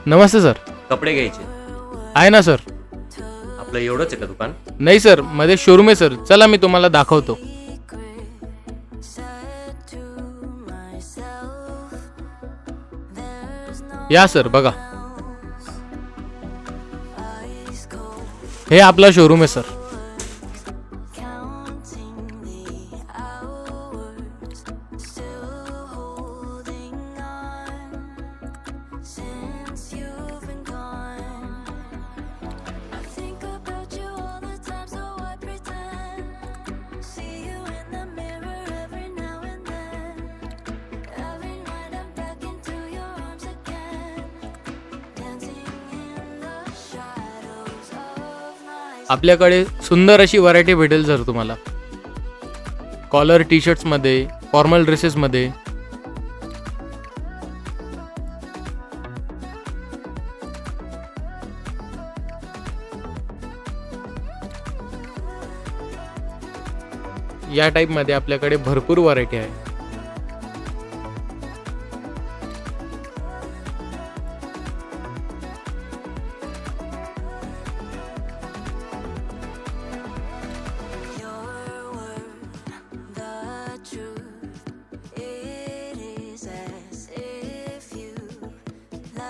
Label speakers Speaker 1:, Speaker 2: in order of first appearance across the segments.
Speaker 1: नमस्ते sir.
Speaker 2: कपडे घ्यायचे.
Speaker 1: आहे ना सर.
Speaker 2: आपलं एवढंच आहे का दुकान?
Speaker 1: नाही सर, मध्ये शोरूम आहे सर. चला मी तुम्हाला दाखवतो. या सर, बघा. हे आपला शोरूम आहे सर. आपल्याकडे सुंदर अशी व्हरायटी भेटेल सर तुम्हाला. कॉलर टी शर्ट्समध्ये, फॉर्मल ड्रेसेसमध्ये. या टाईपमध्ये आपल्याकडे भरपूर व्हरायटी आहे.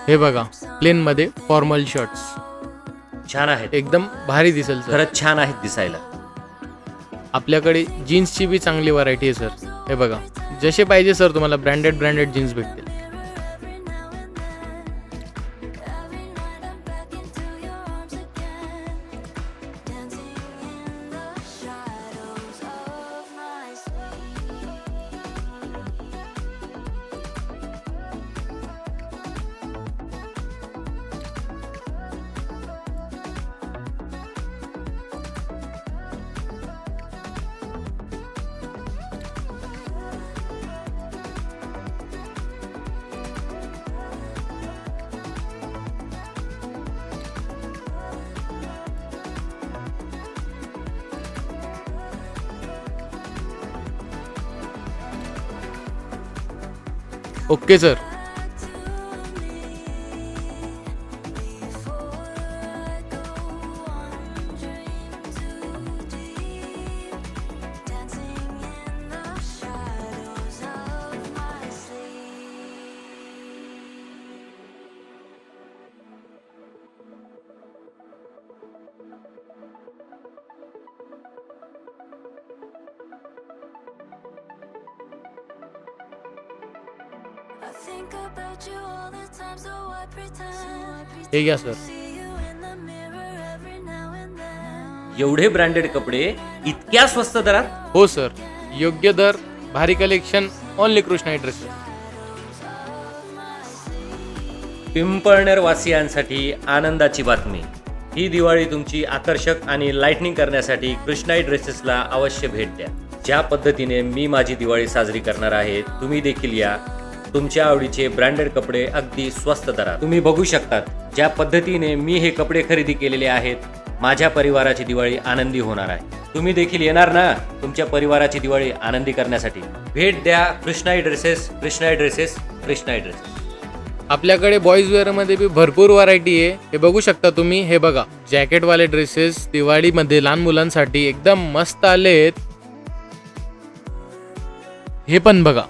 Speaker 1: हे बघा, प्लेन मध्ये फॉर्मल शर्ट्स
Speaker 2: छान आहेत.
Speaker 1: एकदम भारी दिसेल सर.
Speaker 2: खरंच छान आहेत दिसायला.
Speaker 1: आपल्याकडे जीन्सची बी चांगली व्हरायटी आहे सर. हे बघा, जसे पाहिजे सर तुम्हाला ब्रँडेड जीन्स भेटतील. Okay sir. हे घ्या सर.
Speaker 2: एवढे ब्रँडेड कपडे इतक्या स्वस्त दरात?
Speaker 1: हो सर, योग्य दर, भारी collection, only Krishna dresses.
Speaker 2: Pimpalner वासियांसाठी आनंदाची बातमी. ही दिवाळी तुमची आकर्षक आणि लाइटनिंग करण्यासाठी कृष्णाई ड्रेसेसला अवश्य भेट द्या. ज्या पद्धतीने मी माझी दिवाळी साजरी करणार आहे, तुम्ही देखील या. तुमच्या आवडीचे ब्रँडेड कपडे अगदी स्वस्त दरात तुम्ही बघू शकतात. ज्या पद्धतीने मी हे कपडे खरेदी केलेले आहेत, माझ्या परिवाराची दिवाळी आनंदी होणार आहे. तुम्ही देखील येणार ना तुमच्या परिवाराची दिवाळी आनंदी करण्यासाठी? भेट द्या कृष्णाई ड्रेसेस.
Speaker 1: आपल्याकडे बॉईज वेअरमध्ये बी भरपूर व्हरायटी आहे. हे बघू शकता तुम्ही. हे बघा, जॅकेटवाले ड्रेसेस दिवाळीमध्ये लहान मुलांसाठी एकदम मस्त आलेत. हे पण बघा,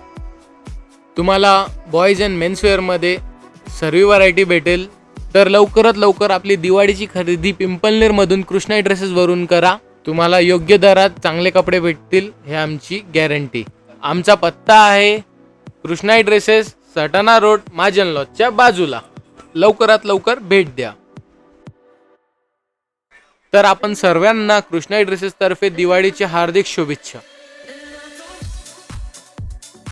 Speaker 1: तुम्हाला बॉईज अँड मेन्स वेअरमध्ये सर्व व्हरायटी भेटेल. तर लवकरात लवकर आपली दिवाळीची खरेदी पिंपळनेरमधून कृष्णाई ड्रेसेसवरून करा. तुम्हाला योग्य दरात चांगले कपडे भेटतील, हे आमची गॅरंटी. आमचा पत्ता आहे कृष्णाई ड्रेसेस, सटाणा रोड, महाजन लॉजच्या बाजूला. लवकरात लवकर भेट द्या. तर आपण सर्वांना कृष्णाई ड्रेसेस तर्फे दिवाळीच्या हार्दिक शुभेच्छा.